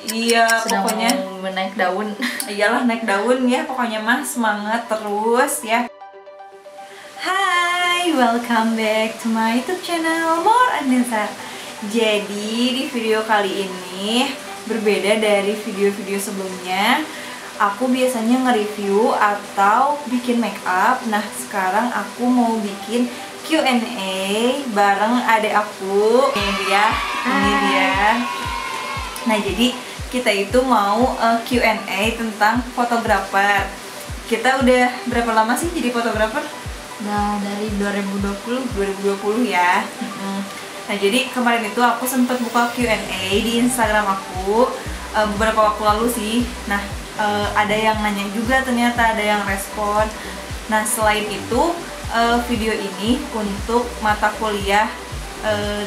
Iya, sedang pokoknya mau naik daun. iyalah naik daun ya, pokoknya mah semangat terus ya. Hai, welcome back to my YouTube channel More Anessa. Jadi di video kali ini berbeda dari video-video sebelumnya. Aku biasanya nge-review atau bikin make up. Nah, sekarang aku mau bikin Q&A bareng adek aku. Ini dia. Nah, jadi kita itu mau Q&A tentang fotografer. Kita udah berapa lama sih jadi fotografer? Nah, dari 2020 ya. Nah, jadi kemarin itu aku sempat buka Q&A di Instagram aku beberapa waktu lalu sih. Nah, ada yang nanya juga, ternyata ada yang respon. Nah, selain itu video ini untuk mata kuliah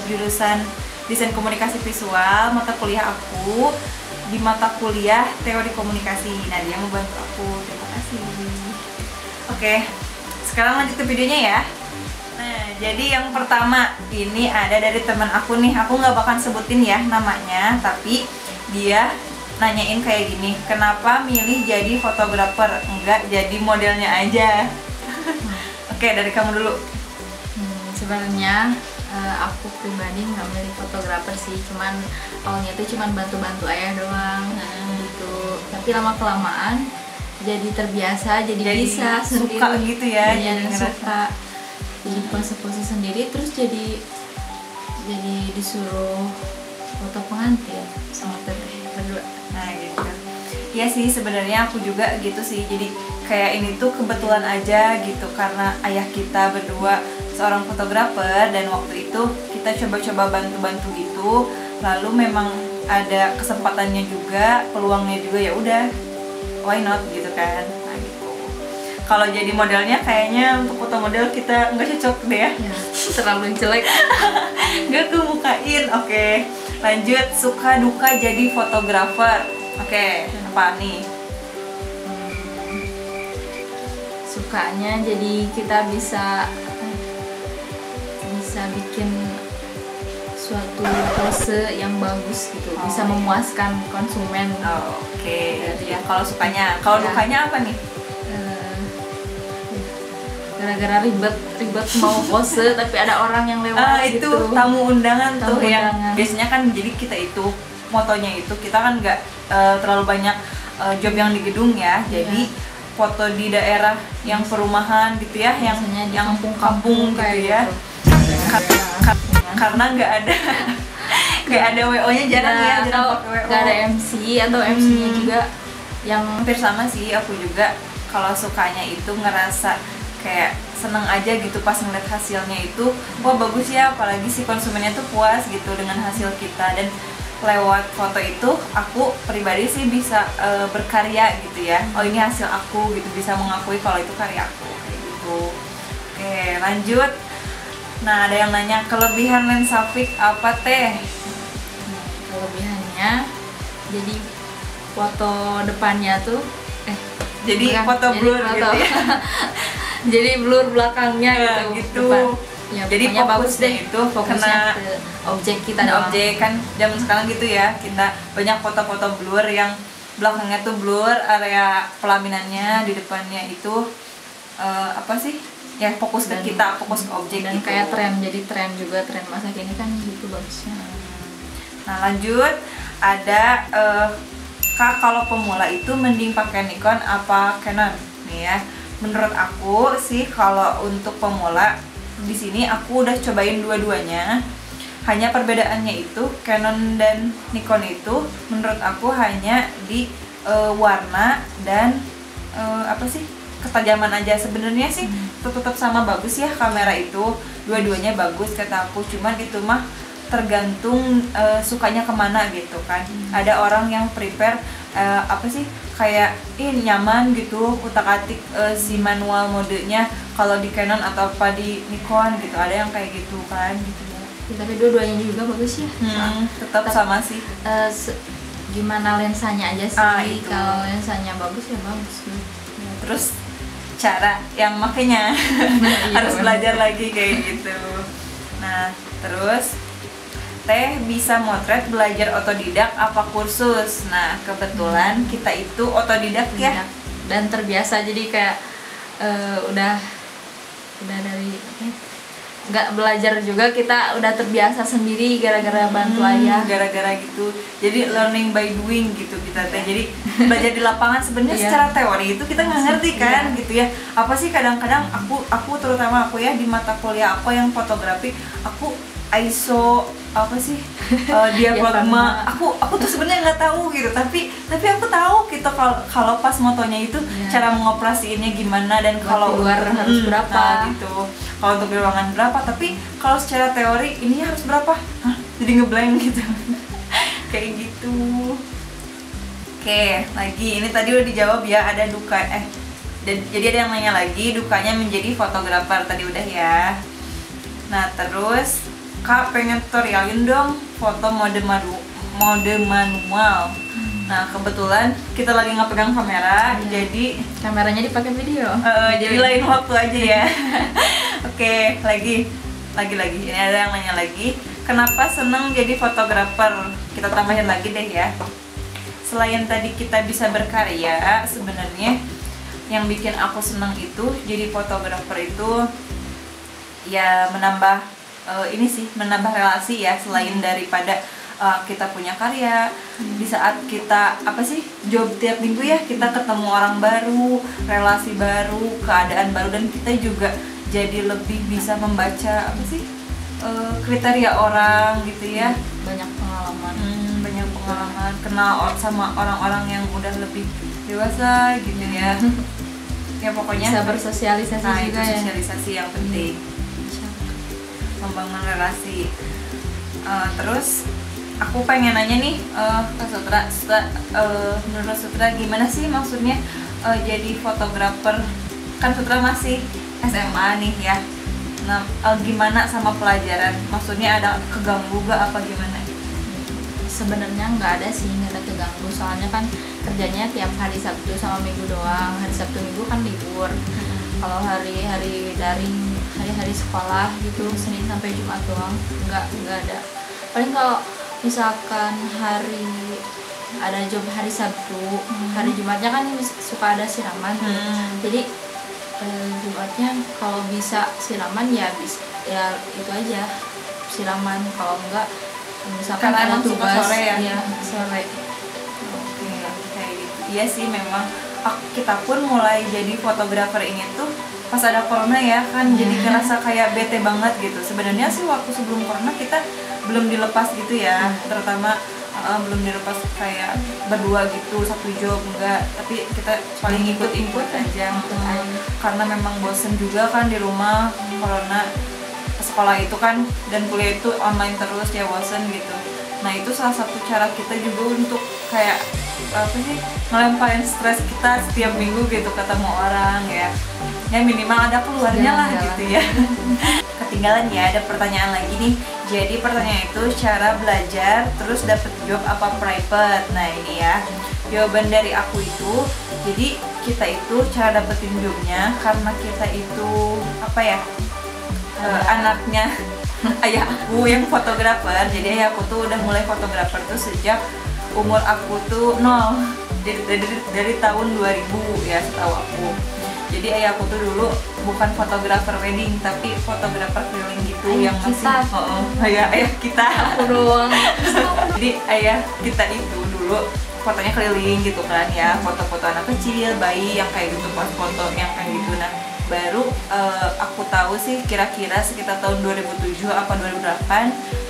jurusan Desain Komunikasi Visual, mata kuliah aku di mata kuliah Teori Komunikasi. Nah, dia membantu aku. Terima kasih. Oke, sekarang lanjut ke videonya ya. Nah, jadi yang pertama ini ada dari teman aku nih. Aku nggak bakal sebutin ya namanya, tapi dia nanyain kayak gini, kenapa milih jadi fotografer, enggak jadi modelnya aja? Oke, dari kamu dulu. Sebenarnya aku pribadi nggak milih fotografer sih, cuman awalnya tuh cuman bantu-bantu ayah doang gitu. Tapi lama kelamaan jadi terbiasa, jadi bisa suka sendiri, gitu ya, jadi jadi suka, jadi pose-pose sendiri, terus jadi disuruh foto pengantin sama teteh berdua. Nah, gitu. Iya sih, sebenarnya aku juga gitu sih. Jadi kayak ini tuh kebetulan aja gitu, karena ayah kita berdua seorang fotografer dan waktu itu kita coba-coba bantu-bantu gitu. Lalu memang ada kesempatannya juga, peluangnya juga, ya udah, why not gitu kan. Nah, gitu. Kalau jadi modelnya kayaknya untuk foto model kita nggak cocok deh ya. Terlalu jelek. Nggak kemukain. Oke, lanjut. Suka duka jadi fotografer. Oke, apa nih? Sukanya jadi kita bisa bikin suatu pose yang bagus gitu, bisa memuaskan konsumen. Oke. Ya, kalau sukanya. Kalau dukanya apa nih? Gara-gara ribet mau pose tapi ada orang yang lewat itu gitu. tamu undangan tuh yang undangan. biasanya kan, jadi kita itu motonya itu kita kan nggak terlalu banyak job yang di gedung ya. Jadi foto di daerah yang perumahan gitu ya, yang kampung-kampung gitu ya. Karena nggak ada WO-nya, jarang ya, jarang pakai WO. Nggak ada MC atau MC-nya juga yang hampir sama sih. Aku juga kalau sukanya itu ngerasa kayak seneng aja gitu pas ngeliat hasilnya itu, wah bagus ya, apalagi si konsumennya tuh puas gitu dengan hasil kita. Dan lewat foto itu aku pribadi sih bisa berkarya gitu ya. Oh, ini hasil aku gitu, bisa mengakui kalau itu karya aku kayak gitu. Oke, lanjut. Nah, ada yang nanya kelebihan lensa fix apa teh? Kelebihannya jadi foto depannya tuh jadi foto blur gitu ya. Jadi blur belakangnya gitu. Ya, jadi bagus deh itu fokusnya ke objek kita doang. Objek kan zaman sekarang gitu ya, kita banyak foto-foto blur yang belakangnya tuh blur, area pelaminannya di depannya itu apa sih ya, fokus ke kita, fokus ke objek dan gitu. kayak tren, jadi tren juga, tren masa kini kan gitu bagusnya. Nah, lanjut. Ada Kak, kalau pemula itu mending pakai Nikon apa Canon nih ya. Menurut aku sih kalau untuk pemula di sini aku udah cobain dua-duanya. Hanya perbedaannya itu Canon dan Nikon itu menurut aku hanya di warna dan apa sih, ketajaman aja. Sebenarnya sih tetap sama bagus ya kamera itu, dua-duanya bagus kata aku. Cuman itu mah tergantung sukanya kemana gitu kan. Ada orang yang prepare apa sih, kayak nyaman gitu utak-atik si manual modenya kalau di Canon atau apa di Nikon gitu. Ada yang kayak gitu kan gitu ya. Tapi dua-duanya juga bagus ya. Tetap sama sih. Gimana lensanya aja sih. Itu. Kalau lensanya bagus ya bagus. Ya, terus cara yang makainya harus belajar lagi kayak gitu. Nah, terus Teh bisa motret belajar otodidak apa kursus? Nah kebetulan kita itu otodidak ya. Dan terbiasa, jadi kayak udah dari nggak belajar juga, kita udah terbiasa sendiri gara-gara bantu ayah. Gara-gara gitu, jadi learning by doing gitu kita teh. Jadi belajar di lapangan sebenarnya secara teori itu kita nggak ngerti kan gitu ya. Apa sih kadang-kadang aku terutama aku ya di mata kuliah aku yang fotografi, aku ISO apa sih diafragma, aku tuh sebenarnya nggak tahu gitu, tapi aku tahu gitu kalau pas motonya itu cara mengoperasiinnya gimana, dan kalau luar harus berapa gitu, kalau untuk di ruangan berapa, tapi kalau secara teori ini harus berapa, jadi ngeblank gitu. Kayak gitu. Oke, lagi ini tadi udah dijawab ya, ada duka jadi ada yang nanya lagi, dukanya menjadi fotografer tadi udah ya. Nah terus Kak pengen tutorialin dong foto mode manual. Nah kebetulan kita lagi nggak pegang kamera, jadi kameranya dipakai video. Jadi lain waktu aja ya. Oke, lagi. Ini ada yang nanya lagi, kenapa seneng jadi fotografer? Kita tambahin lagi deh ya. Selain tadi kita bisa berkarya, sebenarnya yang bikin aku seneng itu jadi fotografer itu ya menambah menambah relasi ya, selain daripada kita punya karya. Di saat kita job tiap minggu ya, kita ketemu orang baru, relasi baru, keadaan baru, dan kita juga jadi lebih bisa membaca kriteria orang gitu ya. Banyak pengalaman, kenal sama orang-orang yang udah lebih dewasa gitu ya. Ya pokoknya bisa bersosialisasi juga, sosialisasi yang penting, membangun relasi. Terus aku pengen nanya nih ke Sutra, menurut Sutra gimana sih maksudnya jadi fotografer? Kan Sutra masih SMA nih ya. Nah gimana sama pelajaran? Maksudnya ada keganggu gak apa gimana? Sebenarnya nggak ada sih, nggak ada keganggu, soalnya kan kerjanya tiap hari Sabtu sama Minggu doang. Hari Sabtu Minggu kan libur. Kalau hari-hari daring, hari-hari sekolah gitu, Senin sampai Jumat doang, nggak ada. Paling kalau misalkan hari ada job hari Sabtu, hari Jumatnya kan suka ada siraman. Jadi Jumatnya kalau bisa siraman ya itu aja siraman. Kalau enggak misalkan ada tugas sore ya? Sore. Oke, kayak gitu. Iya sih, memang kita pun mulai jadi fotografer ini tuh pas ada corona ya kan, jadi ngerasa kayak bete banget gitu. Sebenarnya sih waktu sebelum corona kita belum dilepas gitu ya, terutama belum dilepas kayak berdua gitu, satu job enggak, tapi kita paling ikut aja. Karena memang bosen juga kan di rumah, corona, sekolah itu kan dan kuliah itu online terus ya, bosen gitu. Nah itu salah satu cara kita juga untuk kayak ngelemparin stres kita setiap minggu gitu, ketemu orang ya minimal ada keluarnya lah gitu ya. Ketinggalan ya, ada pertanyaan lagi nih. Jadi pertanyaan itu cara belajar terus dapet job apa private. Nah ini ya jawaban dari aku itu, jadi kita itu cara dapetin jobnya karena kita itu anaknya ayah aku yang fotografer. Jadi ayah aku tuh udah mulai fotografer tuh sejak umur aku tuh 0, dari tahun 2000 ya setahu aku. Jadi ayah aku tuh dulu bukan fotografer wedding tapi fotografer keliling gitu, ayah yang masih ayah kita aku doang. Jadi ayah kita itu dulu fotonya keliling gitu kan ya, foto-foto anak kecil, bayi yang kayak gitu, foto yang kayak gitu. Nah baru aku tahu sih kira-kira sekitar tahun 2007 apa 2008.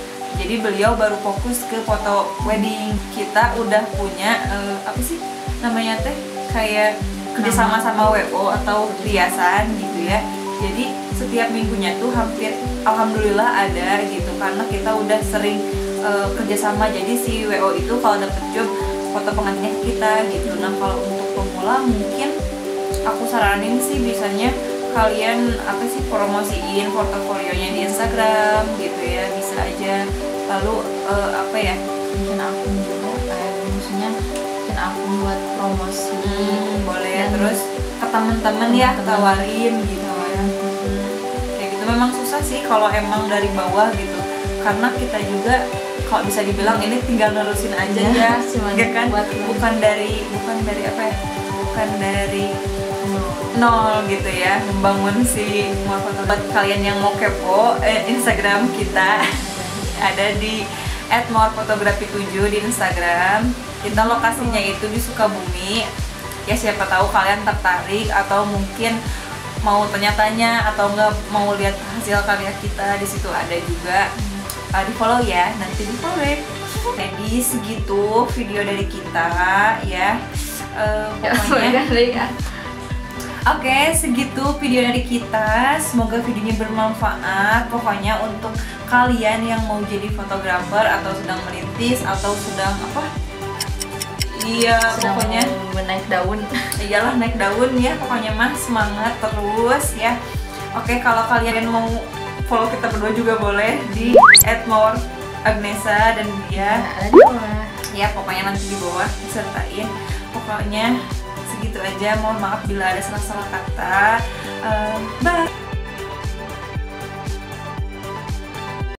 Jadi beliau baru fokus ke foto wedding. Kita udah punya namanya teh kayak kerjasama sama WO atau riasan gitu ya. Jadi setiap minggunya tuh hampir alhamdulillah ada gitu, karena kita udah sering kerjasama. Jadi si WO itu kalau dapet job foto pengantinnya kita gitu. Nah kalau untuk pemula mungkin aku saranin sih bisanya kalian promosiin portofolionya di Instagram gitu ya, bisa aja. Lalu mungkin akun juga maksudnya mungkin akun buat promosi boleh ya. Terus ke temen-temen ya tawarin gitu ya. Kayak gitu memang susah sih kalau emang dari bawah gitu, karena kita juga kalau bisa dibilang ini tinggal nerusin aja ya, ya kan, bukan dari apa ya, bukan dari nol gitu ya, membangun si More Foto. Buat kalian yang mau kepo, Instagram kita ada di @morefotografi7 di Instagram. Kita lokasinya itu di Sukabumi. Ya siapa tahu kalian tertarik atau mungkin mau tanya-tanya atau nggak mau lihat hasil karya kita, di situ ada juga. Di follow ya, nanti di follow. Jadi segitu video dari kita ya. Pokoknya Oke, segitu video dari kita. Semoga videonya bermanfaat. Pokoknya untuk kalian yang mau jadi fotografer atau sedang merintis atau sedang apa? Iya, pokoknya naik daun. Iyalah, naik daun ya. Pokoknya mah semangat terus ya. Oke, kalau kalian mau follow kita berdua juga boleh di @more_agnesa dan dia. Ada di bawah. Ya, pokoknya nanti di bawah disertain. Pokoknya segitu aja, mohon maaf bila ada salah-salah kata.